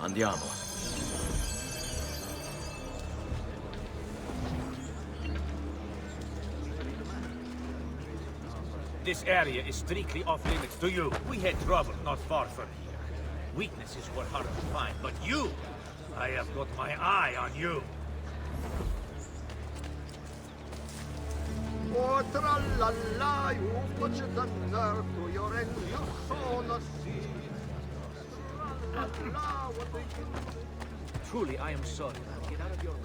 Andiamo. This area is strictly off limits to you. We had trouble not far from here. Weaknesses were hard to find, but you! I have got my eye on you. Oh, tra-la-la, sono sì. Tra-la-la, what do you... Truly, I am sorry. Get out of your way.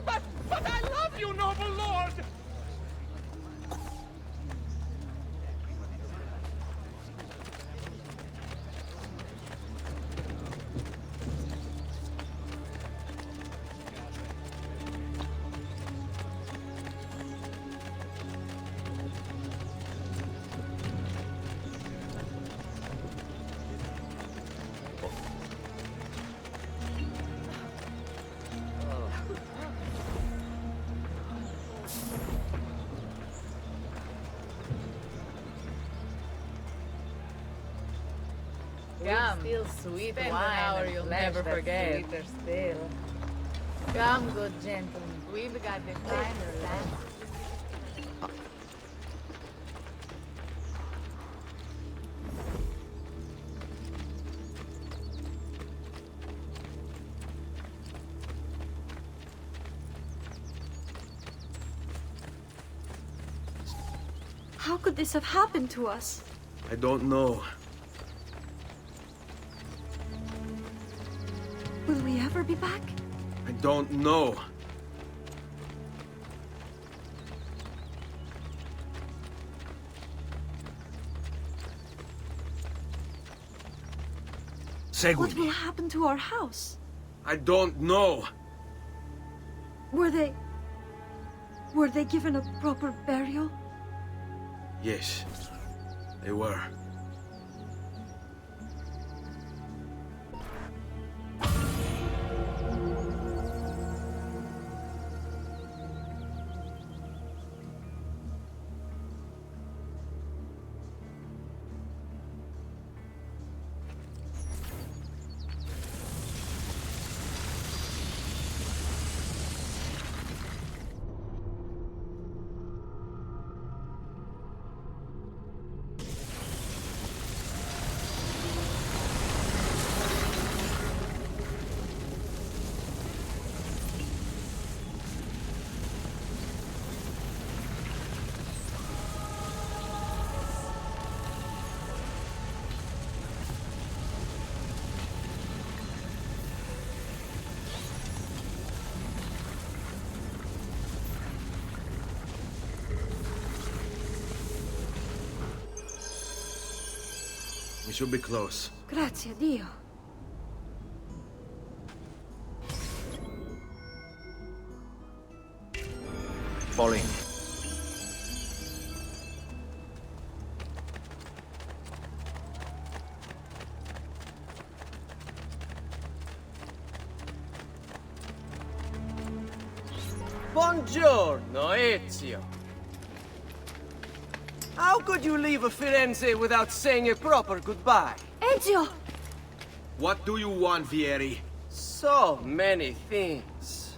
But I love you, noble lord! Yum. Still sweet wine. An hour you'll never forget. Sweeter still. Come, good gentlemen. We've got the finest land. How could this have happened to us? I don't know. Will we ever be back? I don't know. What will happen to our house? I don't know. Were they given a proper burial? Yes, they were. We should be close. Grazie a Dio. Fall in. Buongiorno, Ezio. How could you leave Firenze without saying a proper goodbye? Ezio! What do you want, Vieri? So many things.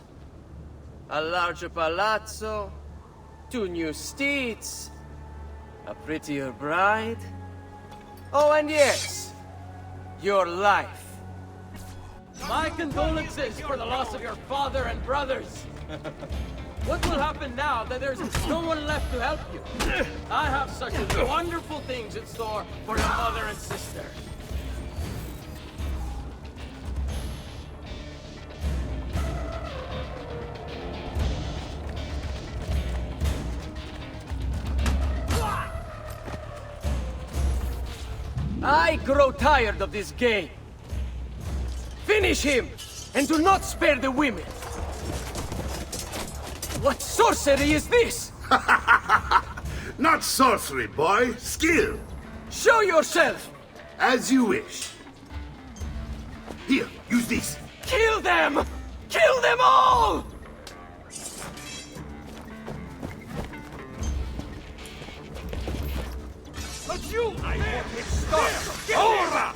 A larger palazzo, 2 new steeds, a prettier bride. Oh, and yes, your life. My condolences for the loss of your father and brothers. What will happen now that there's no one left to help you? I have such wonderful things in store for your mother and sister. I grow tired of this game. Finish him, and do not spare the women. What sorcery is this? Not sorcery, boy. Skill. Show yourself! As you wish. Here, use this. Kill them! Kill them all! But you! I want it stopped! Ora!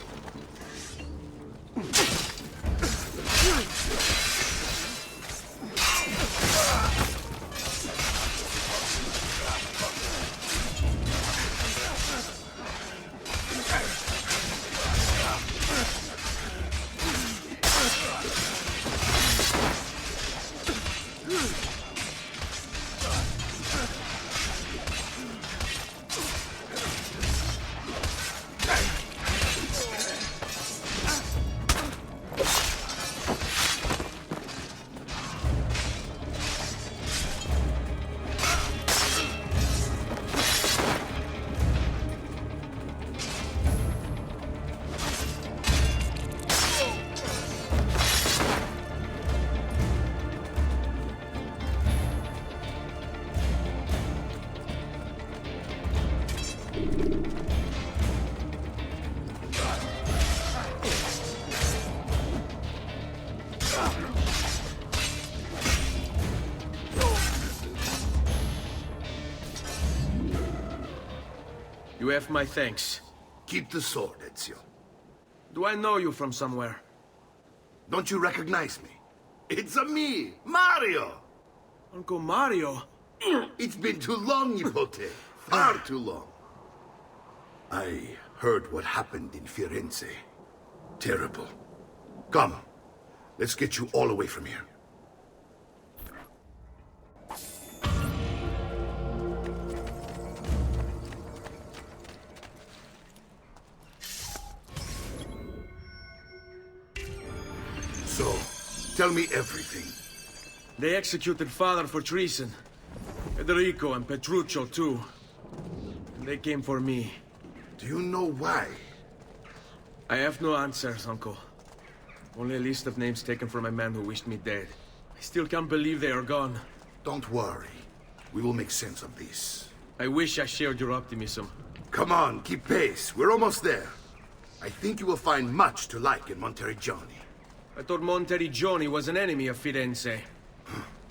You have my thanks. Keep the sword, Ezio. Do I know you from somewhere? Don't you recognize me? It's a me, Mario! Uncle Mario? It's been too long, Nipote. Far too long. I heard what happened in Firenze. Terrible. Come, let's get you all away from here. So, tell me everything. They executed father for treason. Federico and Petruccio too. And they came for me. Do you know why? I have no answers, Uncle. Only a list of names taken from a man who wished me dead. I still can't believe they are gone. Don't worry. We will make sense of this. I wish I shared your optimism. Come on, keep pace. We're almost there. I think you will find much to like in Monteriggioni. I thought Monteriggioni was an enemy of Firenze.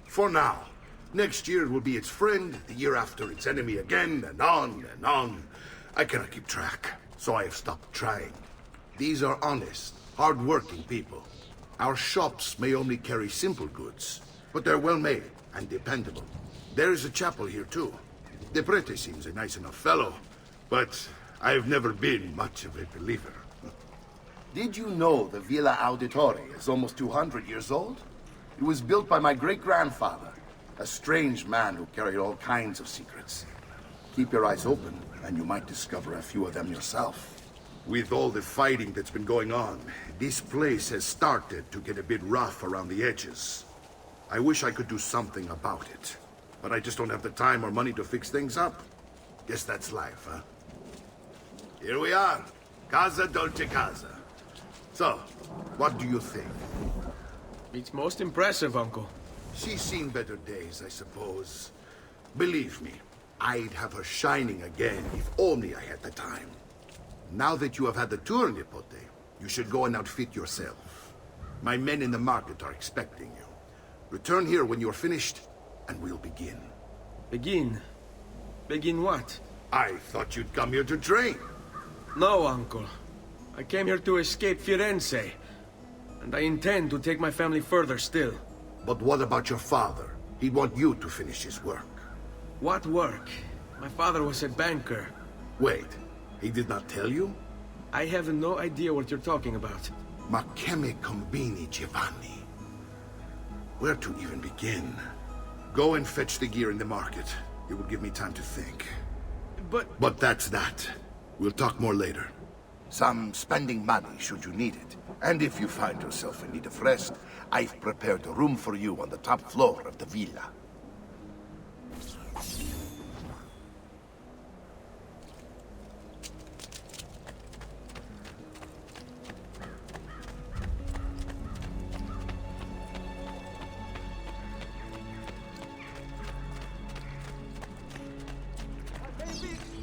For now. Next year it will be its friend, the year after its enemy again, and on and on. I cannot keep track, so I have stopped trying. These are honest, hard-working people. Our shops may only carry simple goods, but they're well-made and dependable. There is a chapel here, too. De Prete seems a nice enough fellow, but I've never been much of a believer. Did you know the Villa Auditore is almost 200 years old? It was built by my great-grandfather, a strange man who carried all kinds of secrets. Keep your eyes open, and you might discover a few of them yourself. With all the fighting that's been going on, this place has started to get a bit rough around the edges. I wish I could do something about it, but I just don't have the time or money to fix things up. Guess that's life, huh? Here we are. Casa Dolce Casa. So, what do you think? It's most impressive, Uncle. She's seen better days, I suppose. Believe me, I'd have her shining again if only I had the time. Now that you have had the tour, Nipote, you should go and outfit yourself. My men in the market are expecting you. Return here when you're finished, and we'll begin. Begin? Begin what? I thought you'd come here to train. No, Uncle. I came here to escape Firenze. And I intend to take my family further still. But what about your father? He'd want you to finish his work. What work? My father was a banker. Wait, he did not tell you? I have no idea what you're talking about. Ma che me combini, Giovanni? Where to even begin? Go and fetch the gear in the market. It will give me time to think. But that's that. We'll talk more later. Some spending money should you need it. And if you find yourself in need of rest, I've prepared a room for you on the top floor of the villa.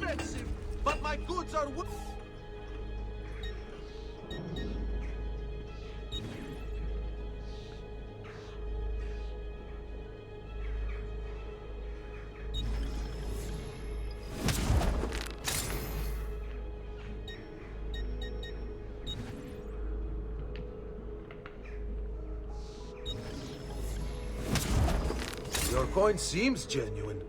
expensive, but my goods are worth. Your coin seems genuine.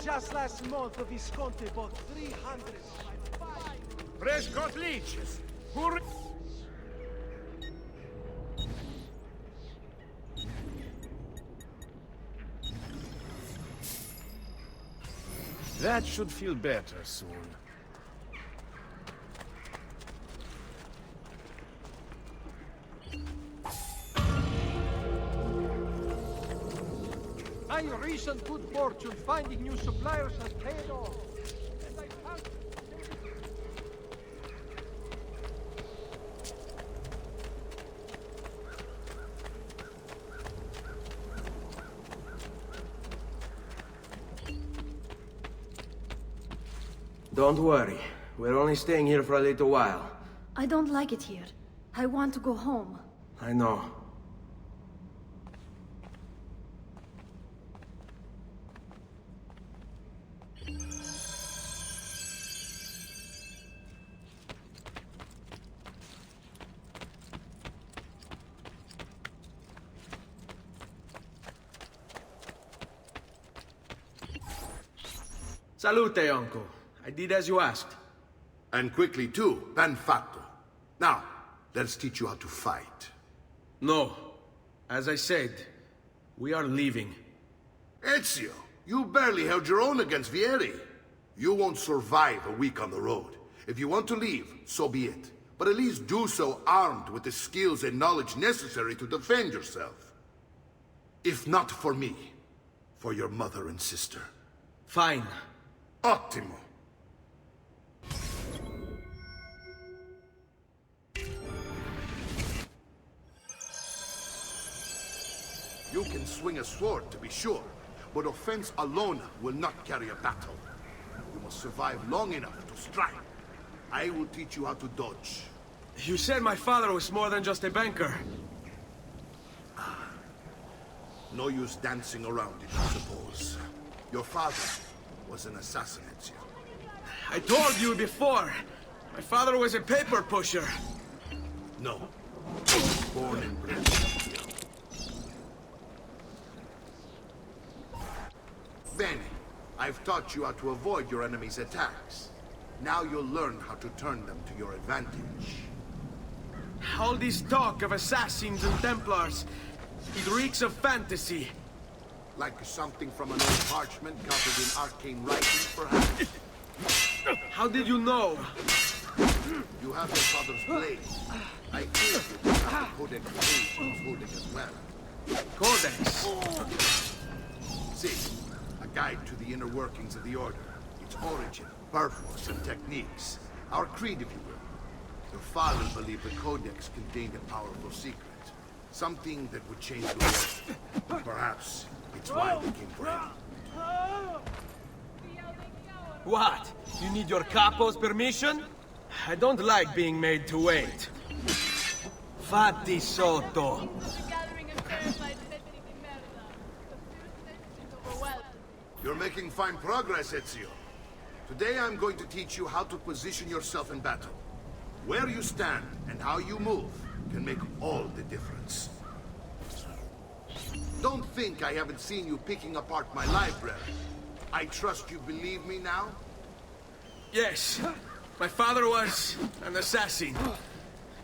Just last month, Visconti bought 300. Fresh-cut leeches. That should feel better soon. My recent good fortune finding new suppliers has paid off. And I found... Don't worry. We're only staying here for a little while. I don't like it here. I want to go home. I know. Salute, uncle. I did as you asked. And quickly too, ben fatto. Now, let's teach you how to fight. No. As I said, we are leaving. Ezio, you barely held your own against Vieri. You won't survive a week on the road. If you want to leave, so be it. But at least do so armed with the skills and knowledge necessary to defend yourself. If not for me, for your mother and sister. Fine. Ottimo. You can swing a sword, to be sure, but offense alone will not carry a battle. You must survive long enough to strike. I will teach you how to dodge. You said my father was more than just a banker. No use dancing around it, I suppose. Your father was an assassin, Ezio. I told you before. My father was a paper pusher. No. Born and bred, Ezio. Bene, I've taught you how to avoid your enemy's attacks. Now you'll learn how to turn them to your advantage. All this talk of assassins and Templars, it reeks of fantasy. Like something from an old parchment covered in arcane writing, perhaps? How did you know? You have your father's blade. I gave you the Codex page he was holding as well. Codex? See, a guide to the inner workings of the Order. Its origin, purpose, and techniques. Our creed, if you will. Your father believed the Codex contained a powerful secret. Something that would change the world. Perhaps it's why we came for him. What? You need your capo's permission? I don't like being made to wait. Fatti sotto. You're making fine progress, Ezio. Today I'm going to teach you how to position yourself in battle. Where you stand and how you move can make all the difference. Don't think I haven't seen you picking apart my library. I trust you believe me now? Yes. My father was an assassin.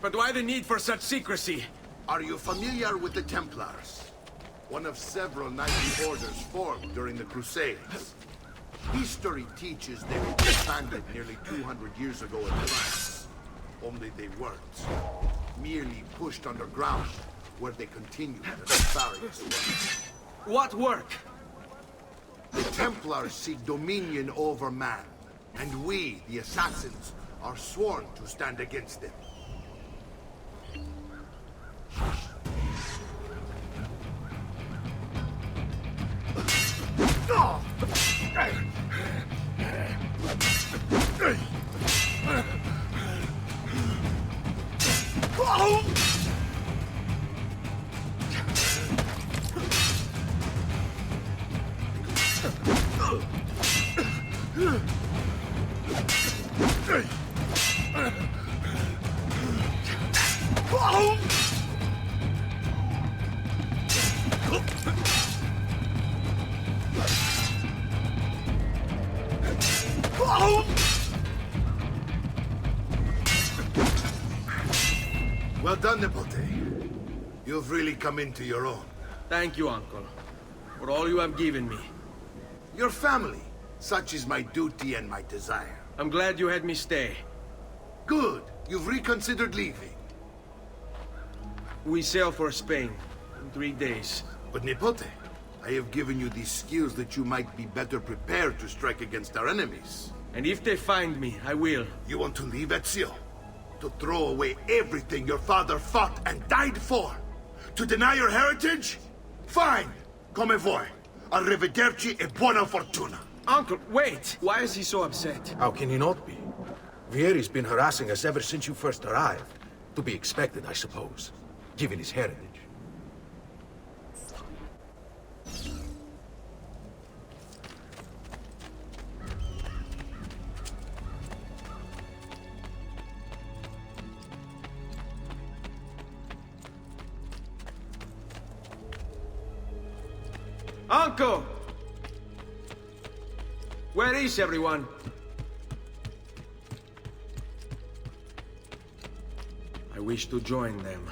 But why the need for such secrecy? Are you familiar with the Templars? One of several knightly orders formed during the Crusades. History teaches they were disbanded nearly 200 years ago in France. Only they weren't. Merely pushed underground, where they continued their nefarious work. What work? The Templars seek dominion over man, and we, the assassins, are sworn to stand against them. done, Nipote. You've really come into your own. Thank you, Uncle, for all you have given me. Your family. Such is my duty and my desire. I'm glad you had me stay. Good. You've reconsidered leaving. We sail for Spain in 3 days. But Nipote, I have given you these skills that you might be better prepared to strike against our enemies. And if they find me, I will. You want to leave, Ezio? To throw away everything your father fought and died for? To deny your heritage? Fine. Come vuoi. Arrivederci e buona fortuna. Uncle, wait! Why is he so upset? How can he not be? Vieri's been harassing us ever since you first arrived. To be expected, I suppose, given his heritage. Uncle! Where is everyone? I wish to join them.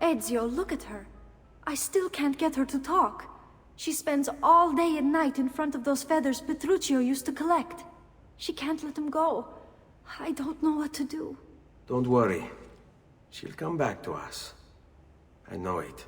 Ezio, look at her. I still can't get her to talk. She spends all day and night in front of those feathers Petruchio used to collect. She can't let them go. I don't know what to do. Don't worry. She'll come back to us. I know it.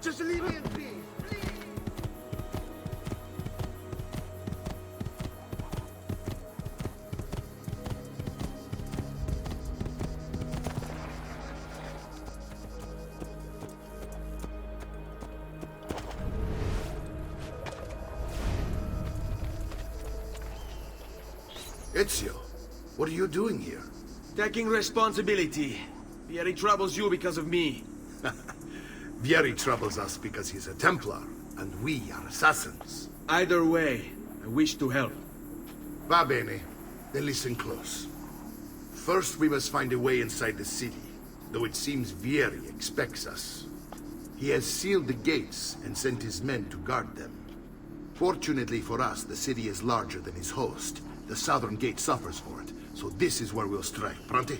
Just leave me in peace. Ezio, what are you doing here? Taking responsibility. Vieri troubles you because of me. Vieri troubles us because he's a Templar, and we are assassins. Either way, I wish to help. Va bene. Then listen close. First, we must find a way inside the city, though it seems Vieri expects us. He has sealed the gates and sent his men to guard them. Fortunately for us, the city is larger than his host. The southern gate suffers for it, so this is where we'll strike. Pronti?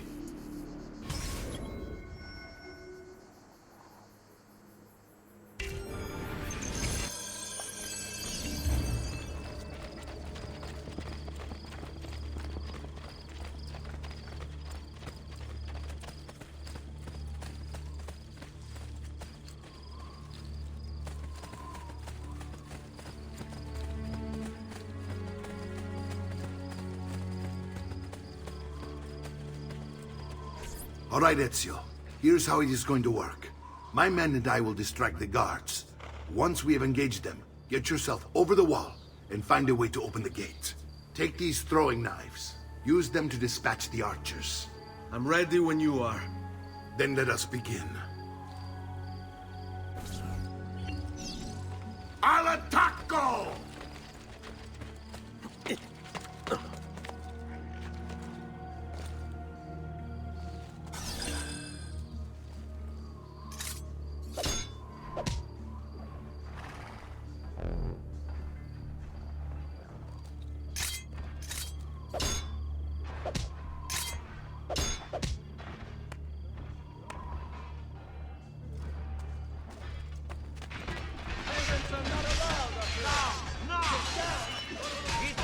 All right, Ezio. Here's how it is going to work. My men and I will distract the guards. Once we have engaged them, get yourself over the wall and find a way to open the gate. Take these throwing knives. Use them to dispatch the archers. I'm ready when you are. Then let us begin. Al attacco!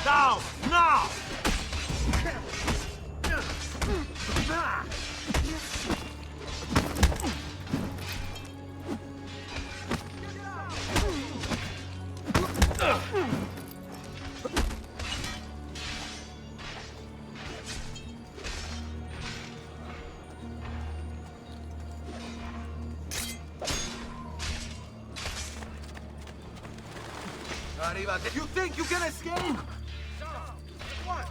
Down! Now! You think you can escape? What?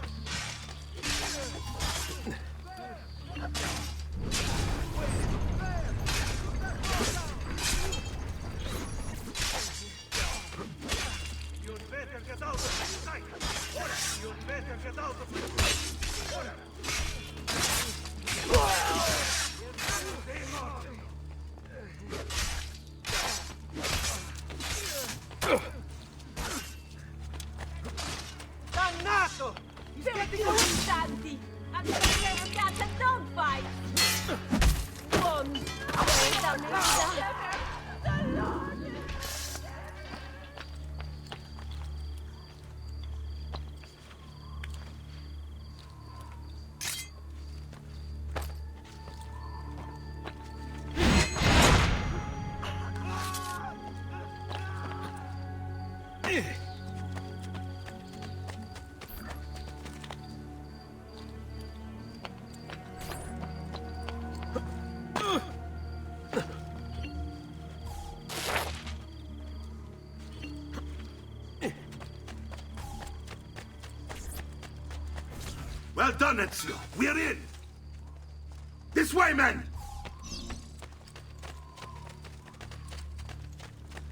You'd better get out of sight. You'd better get out of Dannato! Tanti! Don't fight! One! Well done, Ezio. We're in. This way, men!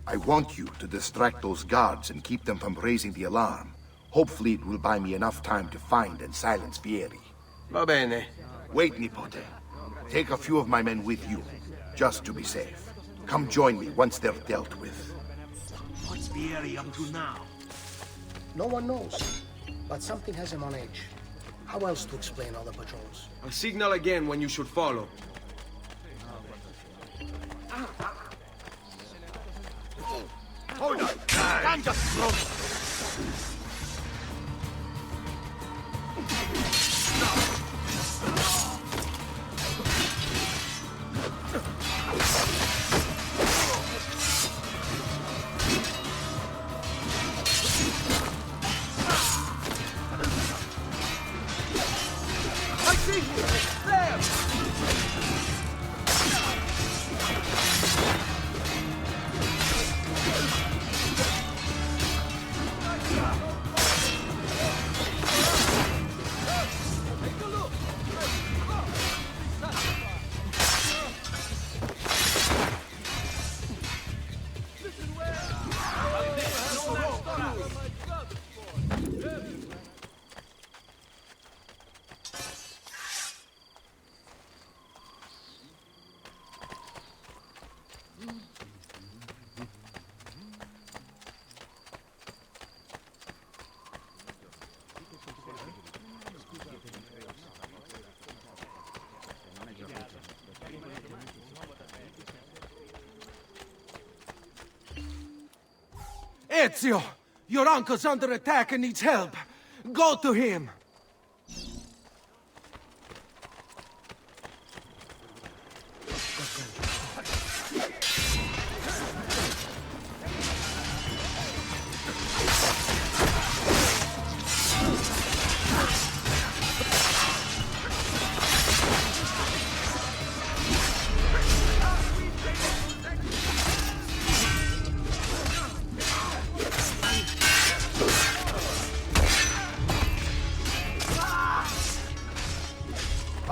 I want you to distract those guards and keep them from raising the alarm. Hopefully it will buy me enough time to find and silence Vieri. Va bene. Wait, Nipote. Take a few of my men with you, just to be safe. Come join me once they're dealt with. What's Vieri up to now? No one knows, but something has him on edge. How else to explain all the patrols? I'll signal again when you should follow. Hold on! Can't just throw. I see you! There! Ezio! Your uncle's under attack and needs help. Go to him!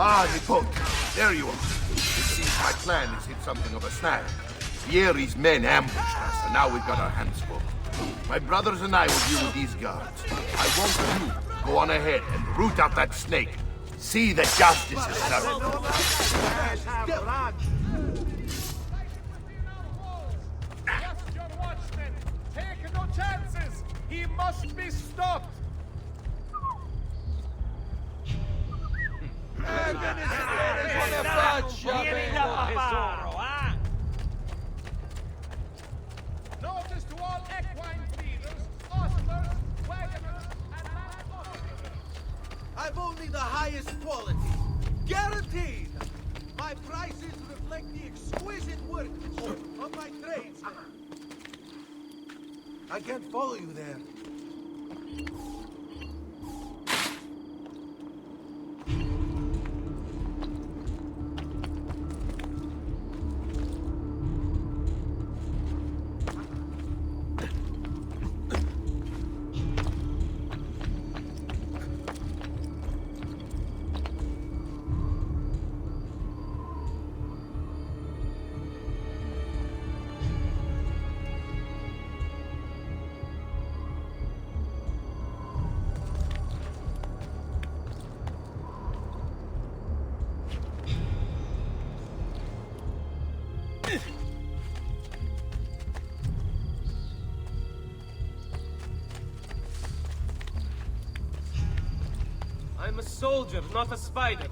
Ah, Nipote, there you are. It seems my plan has hit something of a snag. Vieri's men ambushed us, and now we've got our hands full. My brothers and I will deal with these guards. I want you to go on ahead and root out that snake. See that justice is served. Your watchmen, take no chances. He must be stopped. Notice to all equine feeders, ostlers, wagoners, and I've only the highest quality. Guaranteed! My prices reflect the exquisite workmanship of my tradesmen. I can't follow you there. I'm a soldier, not a spider.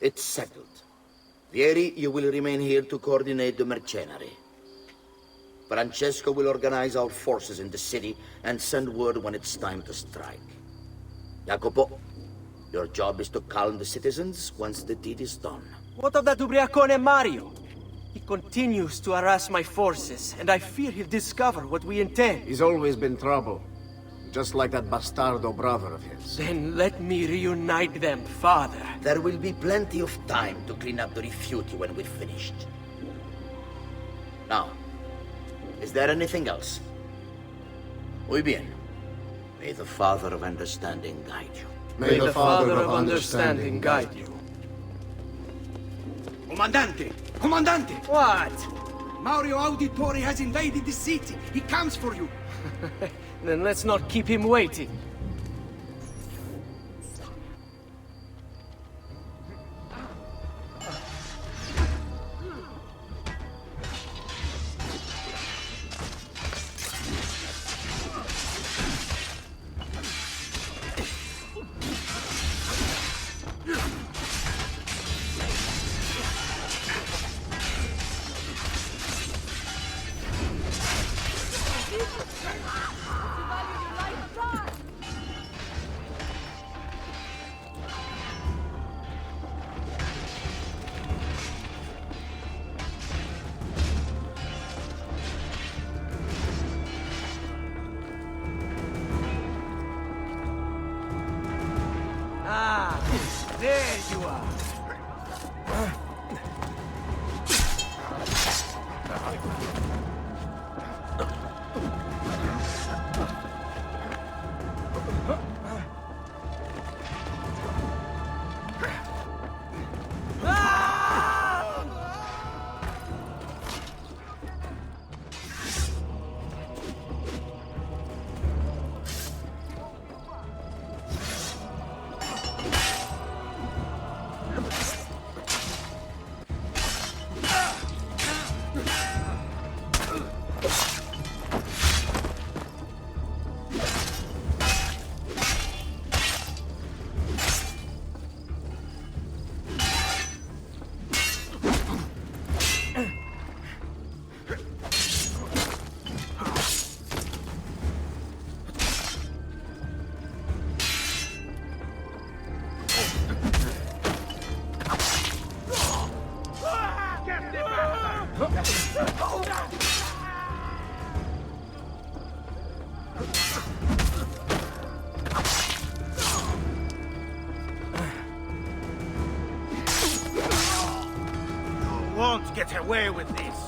It's settled. Vieri, you will remain here to coordinate the mercenary. Francesco will organize our forces in the city and send word when it's time to strike. Jacopo, your job is to calm the citizens once the deed is done. What of that ubriacone Mario? He continues to harass my forces, and I fear he'll discover what we intend. He's always been trouble. Just like that bastardo brother of his. Then let me reunite them, father. There will be plenty of time to clean up the rifiuti when we're finished. Now, is there anything else? Muy bien. May the Father of Understanding guide you. May the Father of Understanding guide you. Comandante! Comandante! What? Mario Auditore has invaded the city. He comes for you. Then let's not keep him waiting. There you are. Won't get away with this.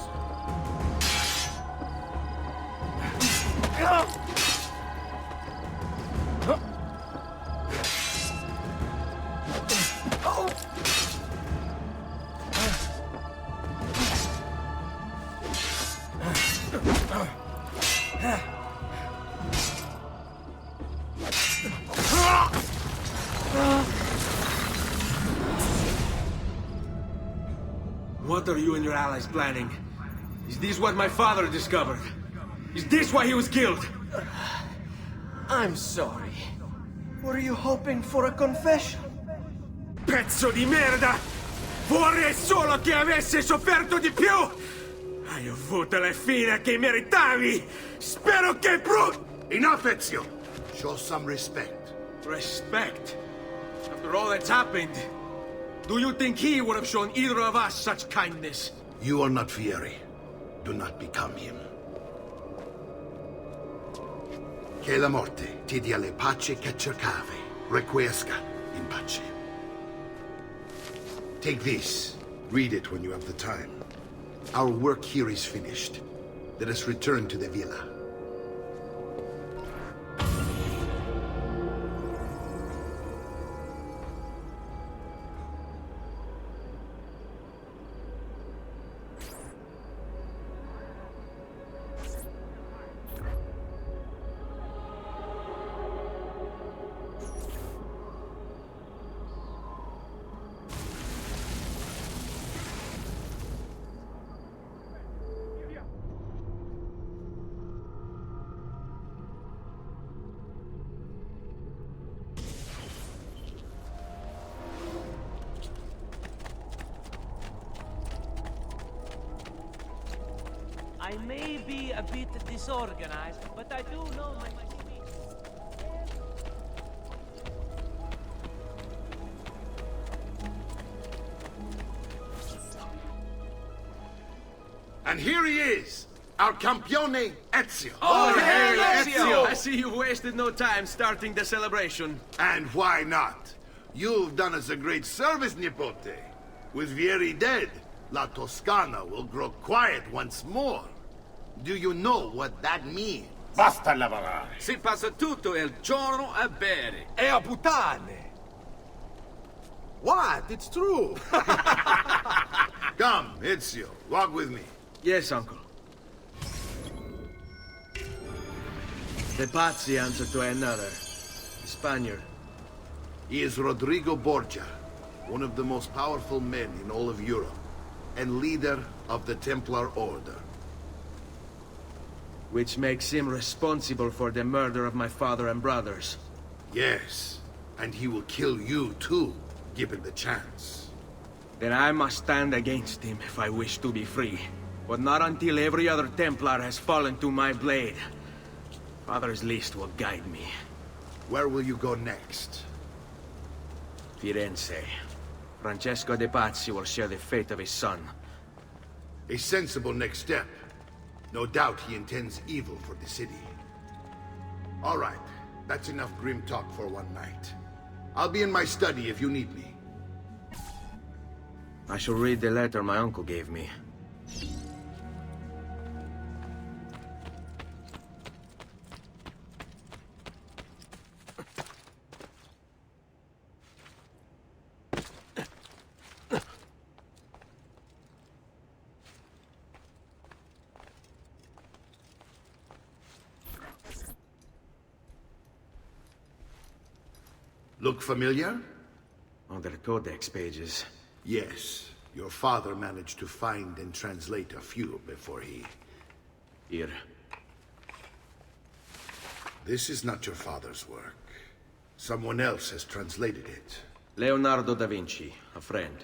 What are you and your allies planning? Is this what my father discovered? Is this why he was killed? I'm sorry. Were you hoping for a confession? Pezzo di merda! Vorrei solo che avessi sofferto di più! Hai avuto la fine che meritavi! Spero che Enough, Ezio! Show some respect. Respect? After all that's happened, do you think he would have shown either of us such kindness? You are not Fieri. Do not become him. Che la morte ti dia le pace che cercavi. Requiesca in pace. Take this. Read it when you have the time. Our work here is finished. Let us return to the villa. I may be a bit disorganized, but I do know my... And here he is, our campione Ezio. Oh, hey, Ezio! I see you've wasted no time starting the celebration. And why not? You've done us a great service, Nipote. With Vieri dead, La Toscana will grow quiet once more. Do you know what that means? Basta lavorare. Si passa tutto il giorno a bere. E a puttane. What? It's true. Come, Ezio, walk with me. Yes, uncle. The Pazzi answer to another. The Spaniard. He is Rodrigo Borgia, one of the most powerful men in all of Europe, and leader of the Templar Order. Which makes him responsible for the murder of my father and brothers. Yes, and he will kill you too, given the chance. Then I must stand against him if I wish to be free. But not until every other Templar has fallen to my blade. Father's list will guide me. Where will you go next? Firenze. Francesco de Pazzi will share the fate of his son. A sensible next step. No doubt he intends evil for the city. All right, that's enough grim talk for one night. I'll be in my study if you need me. I shall read the letter my uncle gave me. Look familiar? Other codex pages. Yes. Your father managed to find and translate a few before he... Here. This is not your father's work. Someone else has translated it. Leonardo da Vinci, a friend.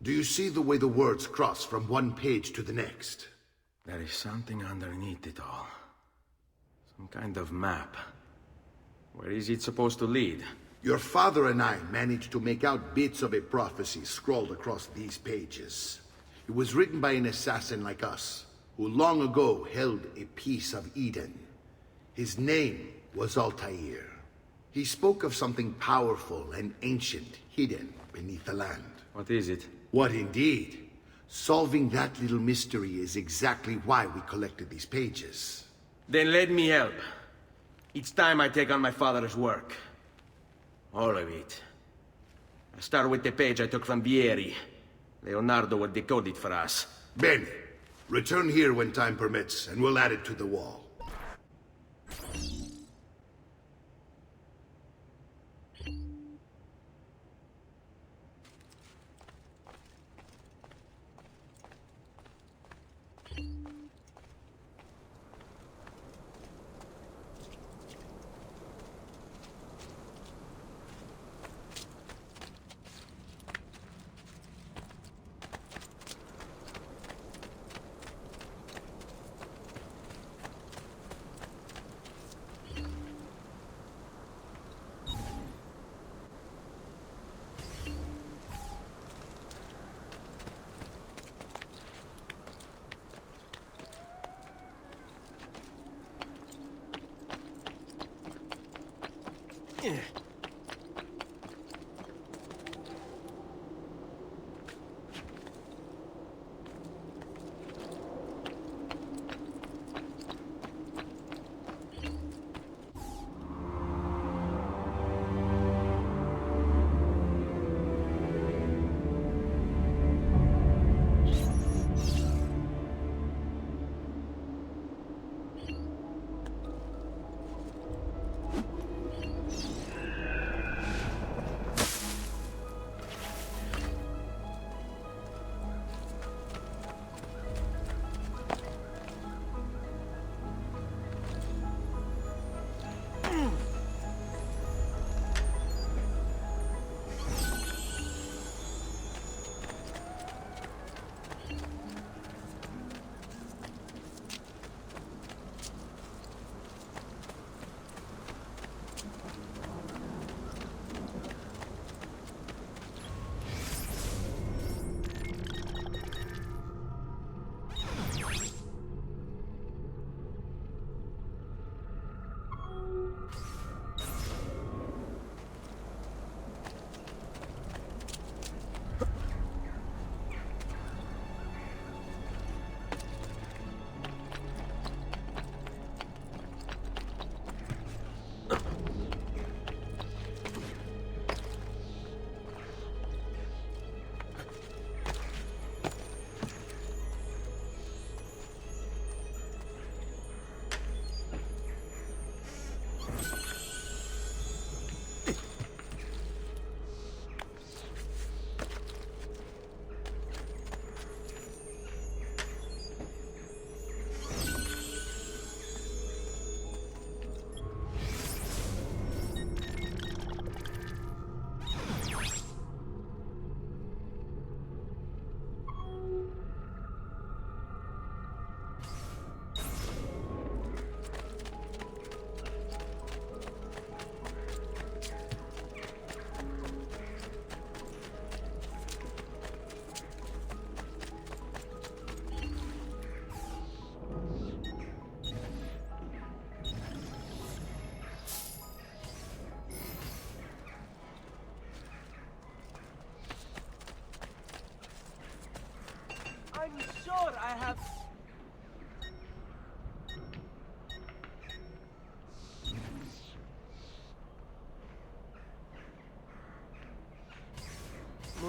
Do you see the way the words cross from one page to the next? There is something underneath it all. Some kind of map. Where is it supposed to lead? Your father and I managed to make out bits of a prophecy scrawled across these pages. It was written by an assassin like us, who long ago held a piece of Eden. His name was Altair. He spoke of something powerful and ancient hidden beneath the land. What is it? What indeed? Solving that little mystery is exactly why we collected these pages. Then let me help. Each time I take on my father's work. All of it. I start with the page I took from Vieri. Leonardo will decode it for us. Bene. Return here when time permits, and we'll add it to the wall.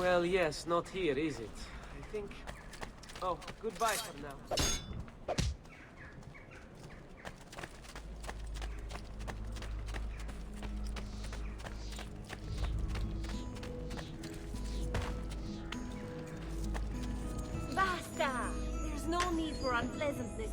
Well, yes, not here, is it? I think... Oh, goodbye for now. Basta! There's no need for unpleasantness.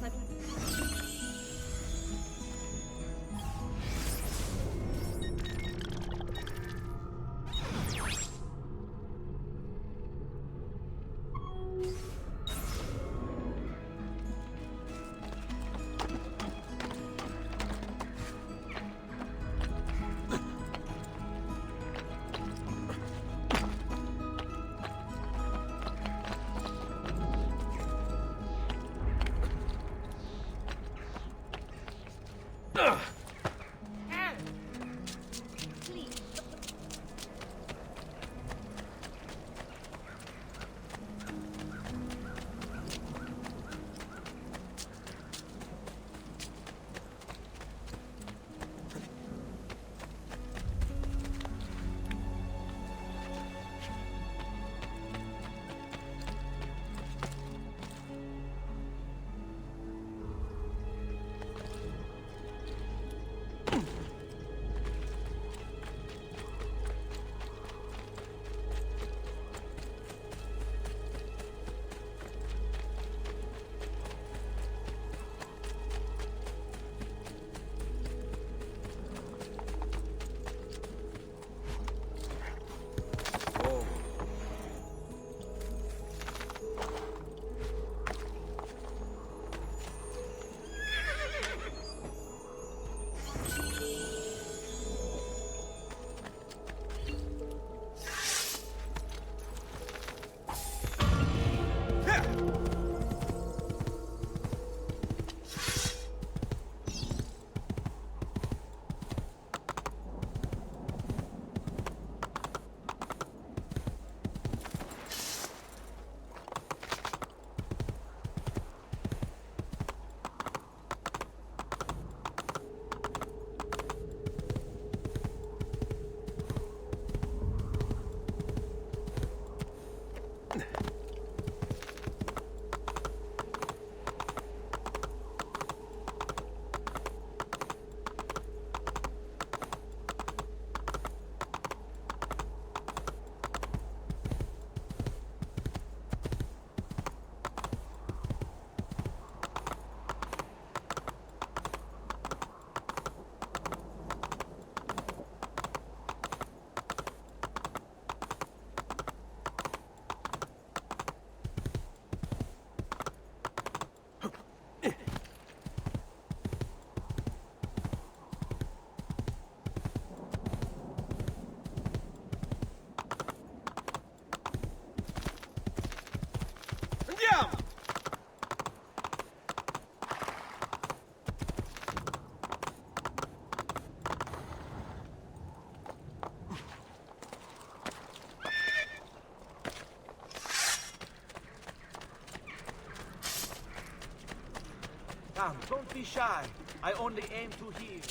Come, don't be shy. I only aim to heal.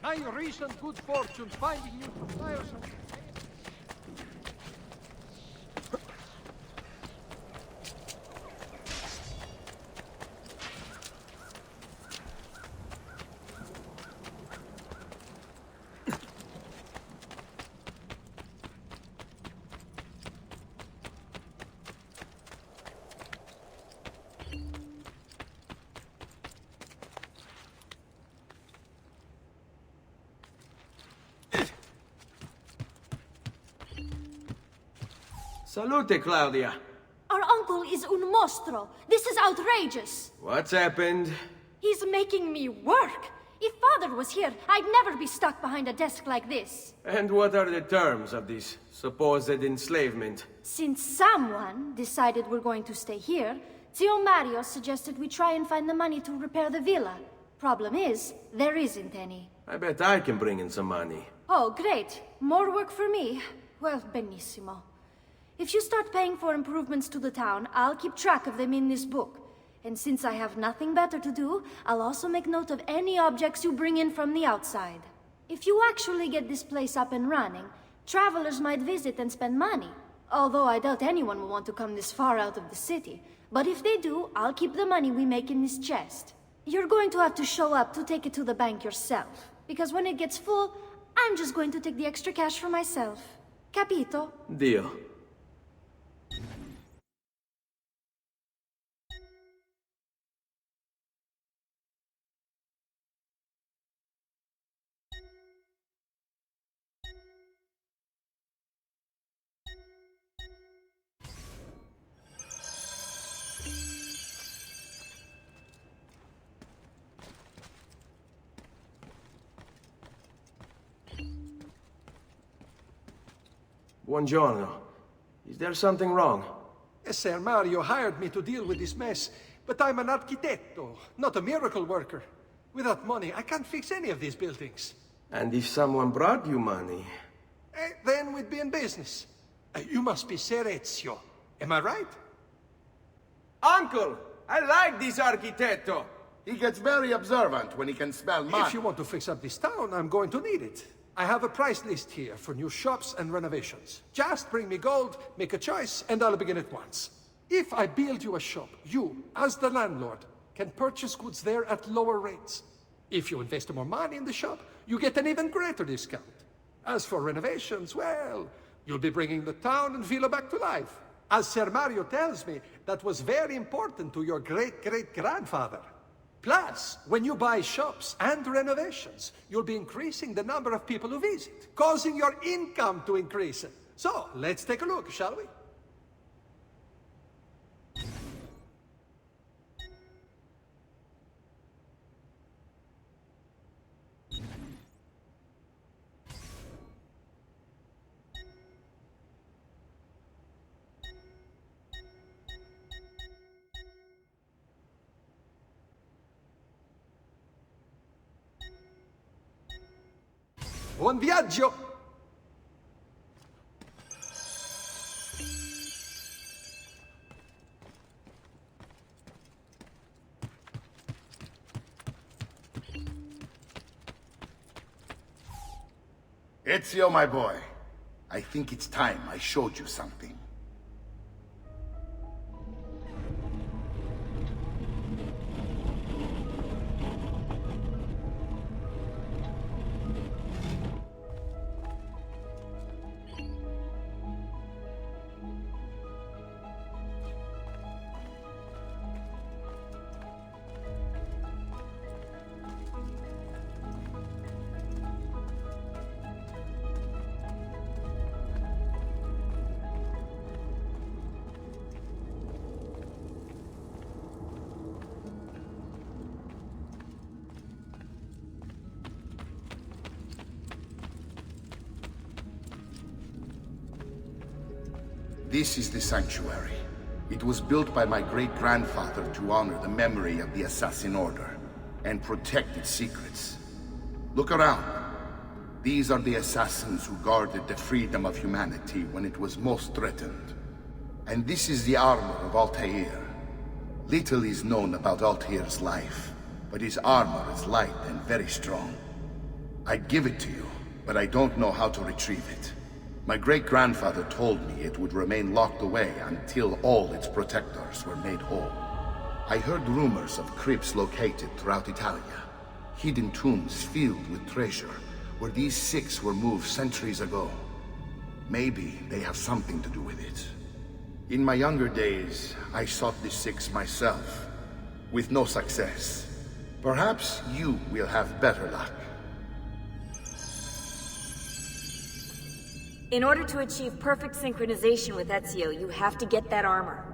My recent good fortune finding new suppliers and... Salute, Claudia. Our uncle is un mostro. This is outrageous. What's happened? He's making me work. If father was here, I'd never be stuck behind a desk like this. And what are the terms of this supposed enslavement? Since someone decided we're going to stay here, Zio Mario suggested we try and find the money to repair the villa. Problem is, there isn't any. I bet I can bring in some money. Oh, great. More work for me. Well, benissimo. If you start paying for improvements to the town, I'll keep track of them in this book. And since I have nothing better to do, I'll also make note of any objects you bring in from the outside. If you actually get this place up and running, travelers might visit and spend money. Although I doubt anyone will want to come this far out of the city. But if they do, I'll keep the money we make in this chest. You're going to have to show up to take it to the bank yourself. Because when it gets full, I'm just going to take the extra cash for myself. Capito? Deal. Buongiorno. Is there something wrong? Ser Mario hired me to deal with this mess, but I'm an architetto, not a miracle worker. Without money, I can't fix any of these buildings. And if someone brought you money? Then we'd be in business. You must be Ser Ezio. Am I right? Uncle! I like this architetto! He gets very observant when he can smell mud. If you want to fix up this town, I'm going to need it. I have a price list here for new shops and renovations. Just bring me gold, make a choice, and I'll begin at once. If I build you a shop, you, as the landlord, can purchase goods there at lower rates. If you invest more money in the shop, you get an even greater discount. As for renovations, well, you'll be bringing the town and villa back to life. As Ser Mario tells me, that was very important to your great-great-grandfather. Plus, when you buy shops and renovations, you'll be increasing the number of people who visit, causing your income to increase. So, let's take a look, shall we? Buon viaggio! Ezio, my boy, I think it's time I showed you something. This is the sanctuary. It was built by my great-grandfather to honor the memory of the Assassin Order and protect its secrets. Look around. These are the assassins who guarded the freedom of humanity when it was most threatened. And this is the armor of Altair. Little is known about Altair's life, but his armor is light and very strong. I'd give it to you, but I don't know how to retrieve it. My great-grandfather told me it would remain locked away until all its protectors were made whole. I heard rumors of crypts located throughout Italia, hidden tombs filled with treasure, where these six were moved centuries ago. Maybe they have something to do with it. In my younger days, I sought the six myself, with no success. Perhaps you will have better luck. In order to achieve perfect synchronization with Ezio, you have to get that armor.